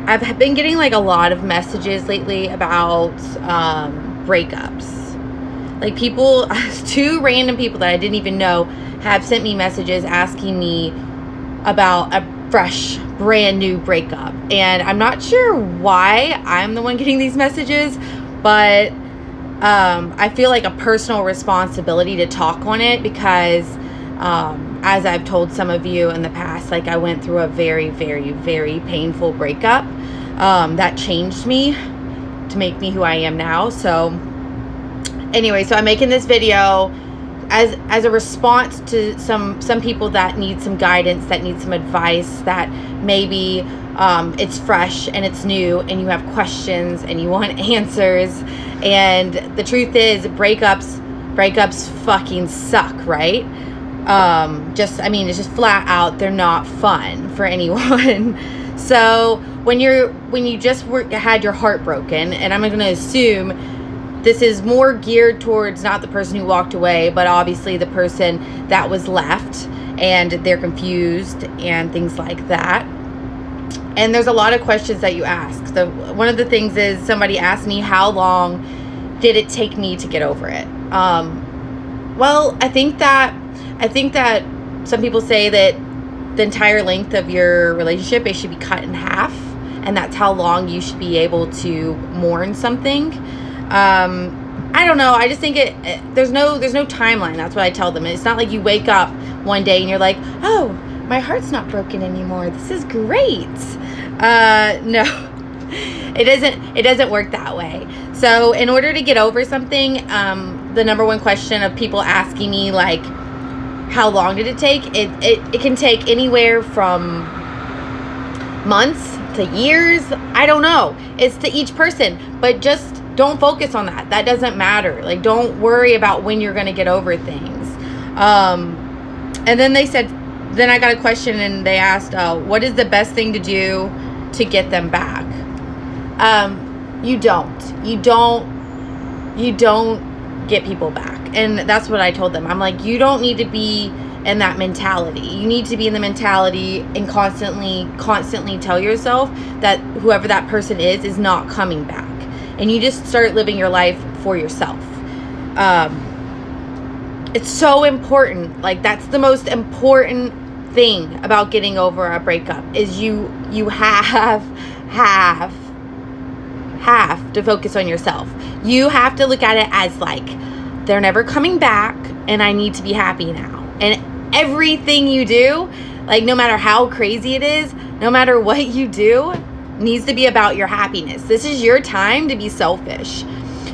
I've been getting like a lot of messages lately about breakups. Like people, 2 random people that I didn't even know have sent me messages asking me about a fresh, brand new breakup. And I'm not sure why I'm the one getting these messages, but I feel like a personal responsibility to talk on it because, as I've told some of you in the past, like I went through a very, very, very painful breakup that changed me to make me who I am now. So anyway, so I'm making this video as a response to some people that need some guidance, that need some advice, that maybe it's fresh and it's new and you have questions and you want answers. And the truth is breakups fucking suck, right? It's just flat out, they're not fun for anyone. So when you just had your heart broken, and I'm going to assume this is more geared towards not the person who walked away, but obviously the person that was left and they're confused and things like that. And there's a lot of questions that you ask. So one of the things is somebody asked me, how long did it take me to get over it? Well, I think that some people say that the entire length of your relationship, it should be cut in half, and that's how long you should be able to mourn something. I don't know. I just think there's no timeline. That's what I tell them. It's not like you wake up one day and you're like, oh, my heart's not broken anymore. This is great. No, it doesn't work that way. So in order to get over something, the number one question of people asking me, like, how long did it take? It can take anywhere from months to years. I don't know. It's to each person, but just don't focus on that. That doesn't matter. Like, don't worry about when you're going to get over things. And then then I got a question and they asked, what is the best thing to do to get them back? You don't get people back. And that's what I told them. I'm like, you don't need to be in that mentality. You need to be in the mentality and constantly tell yourself that whoever that person is not coming back. And you just start living your life for yourself. It's so important. Like, that's the most important thing about getting over a breakup is you have to focus on yourself. You have to look at it as like, they're never coming back and I need to be happy now. And everything you do, like, no matter how crazy it is, no matter what you do, needs to be about your happiness. This is your time to be selfish.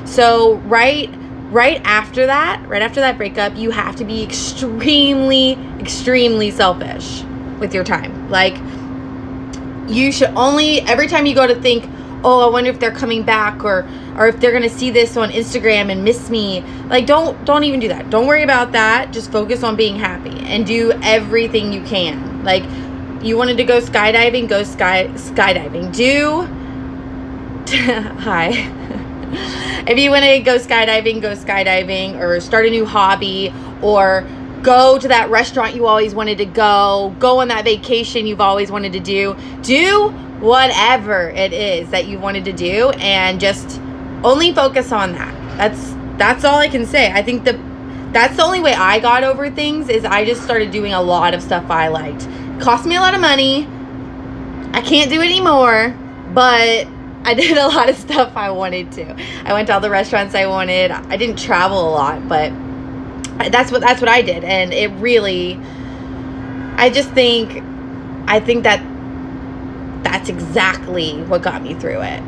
So right after that breakup, you have to be extremely selfish with your time. Like, you should only, every time you go to think, oh, I wonder if they're coming back, or if they're gonna see this on Instagram and miss me, like, don't even do that. Don't worry about that. Just focus on being happy and do everything you can. Like, you wanted to go skydiving, go skydiving. Hi. If you want to go skydiving, or start a new hobby, or go to that restaurant you always wanted to go on that vacation you've always wanted to do whatever it is that you wanted to do, and just only focus on that. That's all I can say. I think that's the only way I got over things, is I just started doing a lot of stuff I liked. It cost me a lot of money. I can't do it anymore, but I did a lot of stuff I wanted to. I went to all the restaurants I wanted. I didn't travel a lot, but that's what I did. And it really, I think that's exactly what got me through it.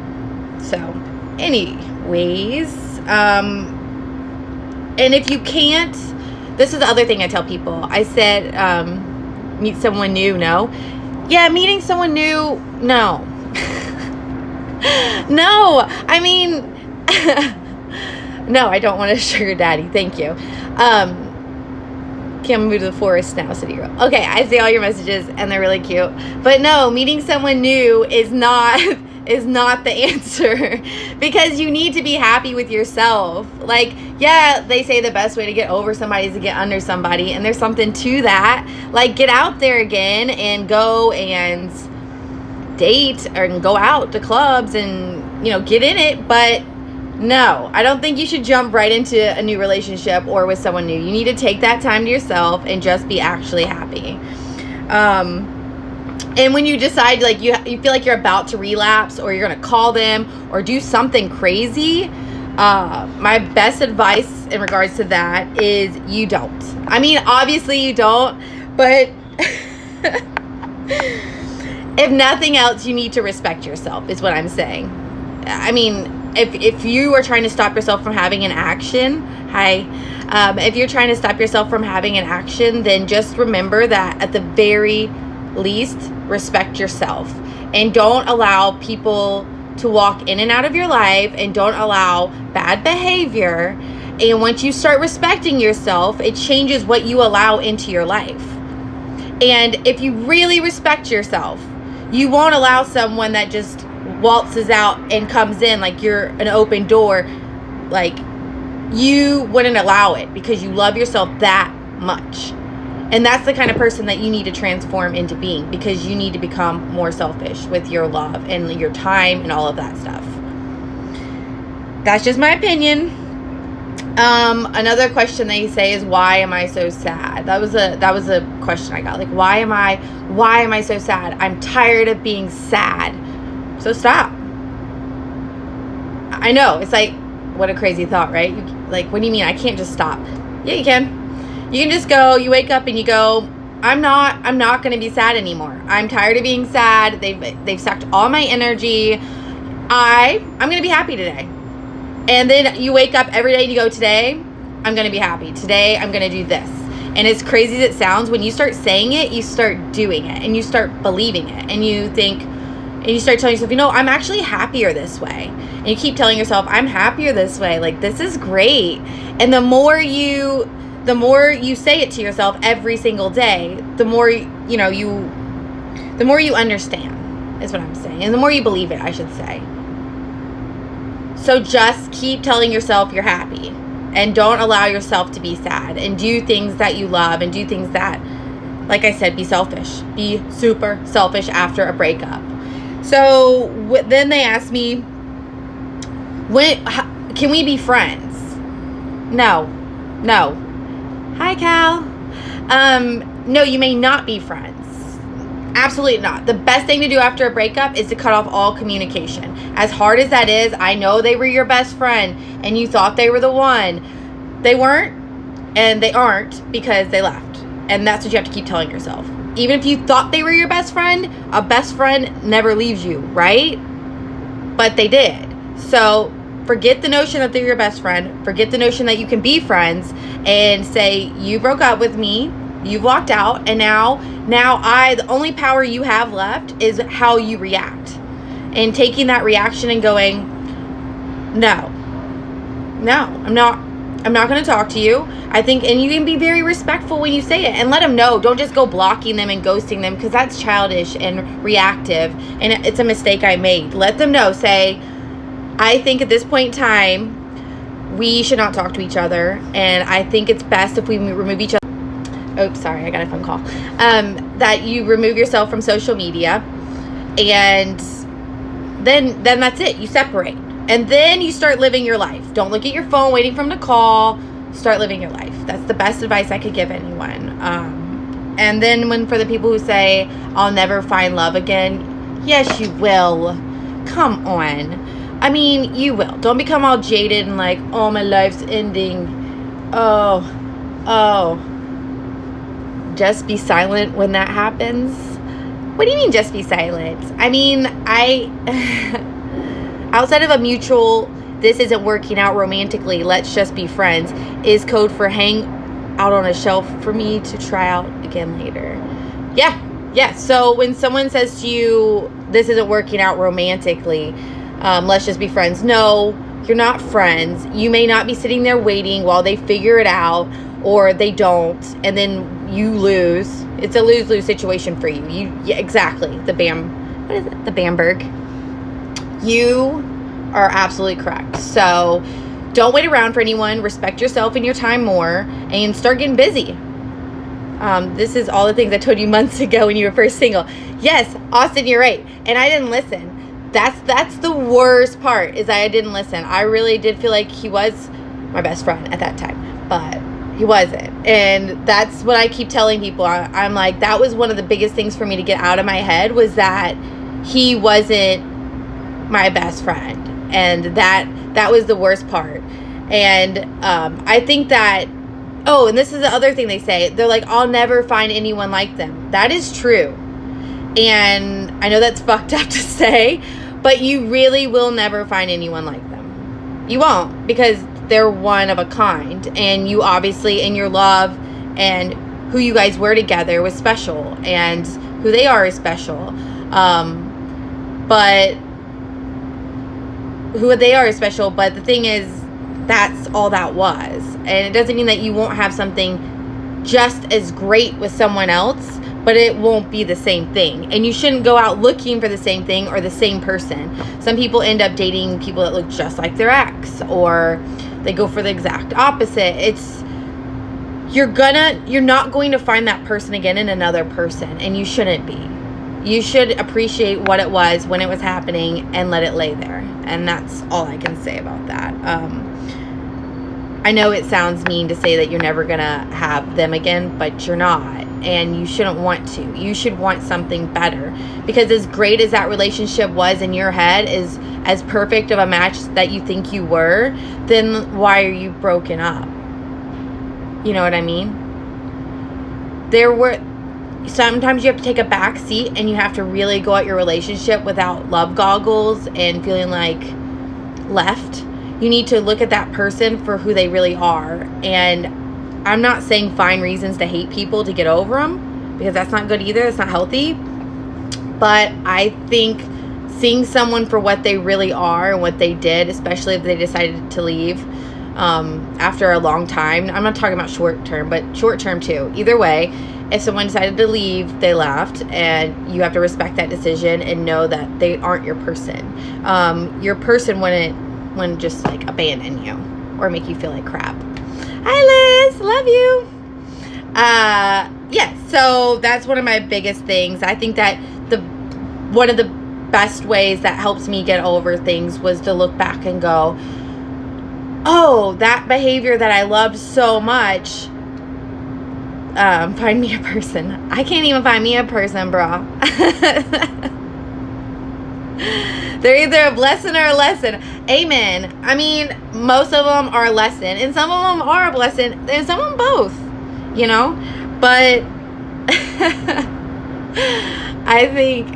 So anyways, and if you can't, this is the other thing I tell people. I said, meet someone new. No. Yeah, meeting someone new. No. No, I mean, no, I don't want a sugar daddy. Thank you. Can't move to the forest now, city girl. Okay, I see all your messages and they're really cute. But no, meeting someone new is not the answer, because you need to be happy with yourself. Like, yeah, they say the best way to get over somebody is to get under somebody, and there's something to that. Like, get out there again and go and date and go out to clubs and, you know, get in it. But no, I don't think you should jump right into a new relationship or with someone new. You need to take that time to yourself and just be actually happy. And when you decide, like, you feel like you're about to relapse, or you're going to call them or do something crazy, my best advice in regards to that is you don't. I mean, obviously you don't, but if nothing else, you need to respect yourself, is what I'm saying. I mean, if you are trying to stop yourself from having an action, if you're trying to stop yourself from having an action, then just remember that at the very least, respect yourself, and don't allow people to walk in and out of your life, and don't allow bad behavior. And once you start respecting yourself, it changes what you allow into your life. And if you really respect yourself, you won't allow someone that just waltzes out and comes in like you're an open door. Like, you wouldn't allow it because you love yourself that much. And that's the kind of person that you need to transform into being, because you need to become more selfish with your love and your time and all of that stuff. That's just my opinion. Another question they say is, why am I so sad? That was a question I got. Like, why am I so sad? I'm tired of being sad. So stop. I know, it's like, what a crazy thought, right? Like, what do you mean I can't just stop? Yeah, you can. You can just go, you wake up and you go, I'm not going to be sad anymore. I'm tired of being sad. They've sucked all my energy. I'm going to be happy today. And then you wake up every day and you go, today, I'm going to be happy. Today, I'm going to do this. And as crazy as it sounds, when you start saying it, you start doing it, and you start believing it, and you think, and you start telling yourself, you know, I'm actually happier this way. And you keep telling yourself, I'm happier this way. Like, this is great. And the more you say it to yourself every single day, the more you understand, is what I'm saying. And the more you believe it, I should say. So just keep telling yourself you're happy, and don't allow yourself to be sad, and do things that you love, and do things that, like I said, be selfish. Be super selfish after a breakup. So then they asked me, can we be friends? No. Hi, Cal. No, you may not be friends. Absolutely not. The best thing to do after a breakup is to cut off all communication. As hard as that is, I know they were your best friend and you thought they were the one. They weren't, and they aren't, because they left. And that's what you have to keep telling yourself. Even if you thought they were your best friend, a best friend never leaves you, right? But they did. So forget the notion that they're your best friend. Forget the notion that you can be friends, and say, you broke up with me, you've walked out, and now the only power you have left is how you react. And taking that reaction and going, no, I'm not going to talk to you. I think, and you can be very respectful when you say it, and let them know. Don't just go blocking them and ghosting them, because that's childish and reactive, and it's a mistake I made. Let them know. Say, I think at this point in time, we should not talk to each other, and I think it's best if we remove each other. Oops, sorry, I got a phone call. That you remove yourself from social media, and then that's it. You separate, and then you start living your life. Don't look at your phone waiting for them to call. Start living your life. That's the best advice I could give anyone. And then for the people who say, I'll never find love again, yes, you will. Come on. I mean, you will. Don't become all jaded and like, oh, my life's ending. Oh. Just be silent when that happens. What do you mean just be silent? I mean, outside of a mutual, this isn't working out romantically, let's just be friends, is code for hang out on a shelf for me to try out again later. Yeah. So when someone says to you, this isn't working out romantically, let's just be friends. No, you're not friends. You may not be sitting there waiting while they figure it out, or they don't, and then you lose. It's a lose-lose situation for you. Yeah, exactly. The Bamberg. You are absolutely correct. So don't wait around for anyone. Respect yourself and your time more, and start getting busy. This is all the things I told you months ago when you were first single. Yes, Austin, you're right. And I didn't listen. That's the worst part, is I didn't listen. I really did feel like he was my best friend at that time, but he wasn't. And that's what I keep telling people. I'm like, that was one of the biggest things for me to get out of my head, was that he wasn't my best friend. And that was the worst part. And I think that, oh, and this is the other thing they say. They're like, I'll never find anyone like them. That is true. And I know that's fucked up to say, but you really will never find anyone like them. You won't, because they're one of a kind. And you obviously, in your love and who you guys were together was special. And who they are is special. But who they are is special. But the thing is, that's all that was. And it doesn't mean that you won't have something just as great with someone else, but it won't be the same thing. And you shouldn't go out looking for the same thing or the same person. Some people end up dating people that look just like their ex, or they go for the exact opposite. You're not going to find that person again in another person, and you shouldn't be. You should appreciate what it was when it was happening and let it lay there. And that's all I can say about that. I know it sounds mean to say that you're never going to have them again, but you're not. And you shouldn't want to. You should want something better. Because as great as that relationship was in your head, is as perfect of a match that you think you were, then why are you broken up? You know what I mean? Sometimes you have to take a back seat, and you have to really go at your relationship without love goggles and feeling like left. You need to look at that person for who they really are. And I'm not saying find reasons to hate people to get over them, because that's not good either. It's not healthy. But I think seeing someone for what they really are and what they did, especially if they decided to leave after a long time. I'm not talking about short term, but short term too. Either way, if someone decided to leave, they left, and you have to respect that decision and know that they aren't your person. Your person wouldn't just like abandon you or make you feel like crap. Hi Liz, love you. Yeah, so that's one of my biggest things. I think that one of the best ways that helps me get over things was to look back and go, oh, that behavior that I loved so much, find me a person. I can't even find me a person, bro. They're either a blessing or a lesson. Amen. I mean, most of them are a lesson, and some of them are a blessing, and some of them both, you know? But I think,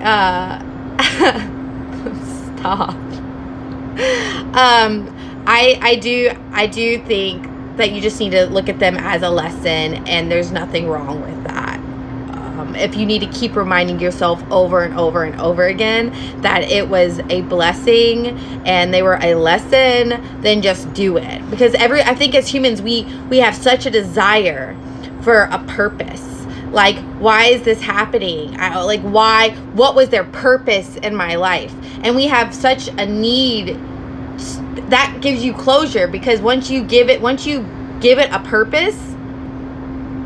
stop. I do think that you just need to look at them as a lesson, and there's nothing wrong with that. If you need to keep reminding yourself over and over and over again that it was a blessing and they were a lesson, then just do it. Because I think as humans, we have such a desire for a purpose. Like, why is this happening? Why? What was their purpose in my life? And we have such a need. That gives you closure, because once you give it a purpose,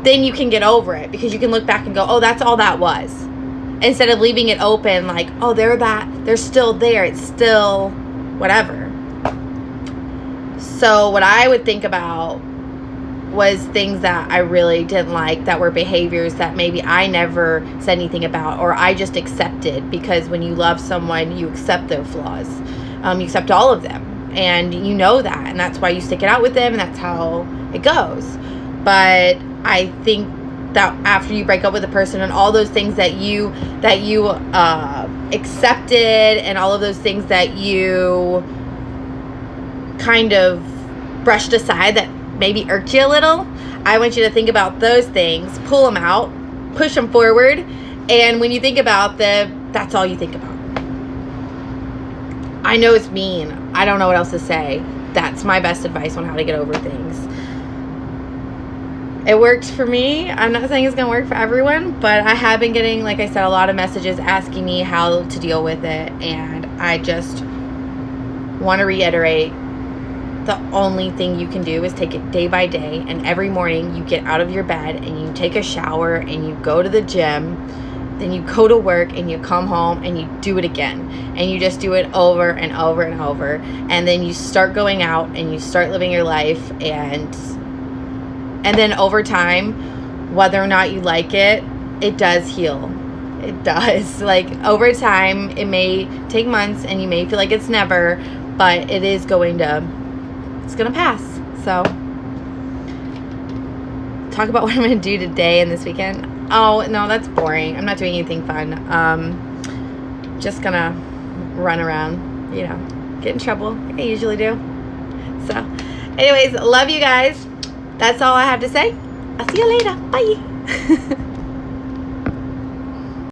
then you can get over it, because you can look back and go, oh, that's all that was, instead of leaving it open like, oh, they're still there, it's still whatever. So what I would think about was things that I really didn't like, that were behaviors that maybe I never said anything about, or I just accepted, because when you love someone, you accept their flaws. You accept all of them, and you know that, and that's why you stick it out with them, and that's how it goes. But I think that after you break up with a person, and all those things that you accepted, and all of those things that you kind of brushed aside that maybe irked you a little, I want you to think about those things, pull them out, push them forward, and when you think about them, that's all you think about. I know it's mean. I don't know what else to say. That's my best advice on how to get over things. It worked for me. I'm not saying it's going to work for everyone, but I have been getting, like I said, a lot of messages asking me how to deal with it, and I just want to reiterate the only thing you can do is take it day by day, and every morning you get out of your bed and you take a shower and you go to the gym, then you go to work and you come home and you do it again, and you just do it over and over and over, and then you start going out and you start living your life, and then over time, whether or not you like it, it does heal. It does. Like, over time, it may take months and you may feel like it's never, but it is going to pass. So, talk about what I'm going to do today and this weekend. Oh, no, that's boring. I'm not doing anything fun. Just going to run around, you know, get in trouble like I usually do. So, anyways, love you guys. That's all I have to say. I'll see you later. Bye.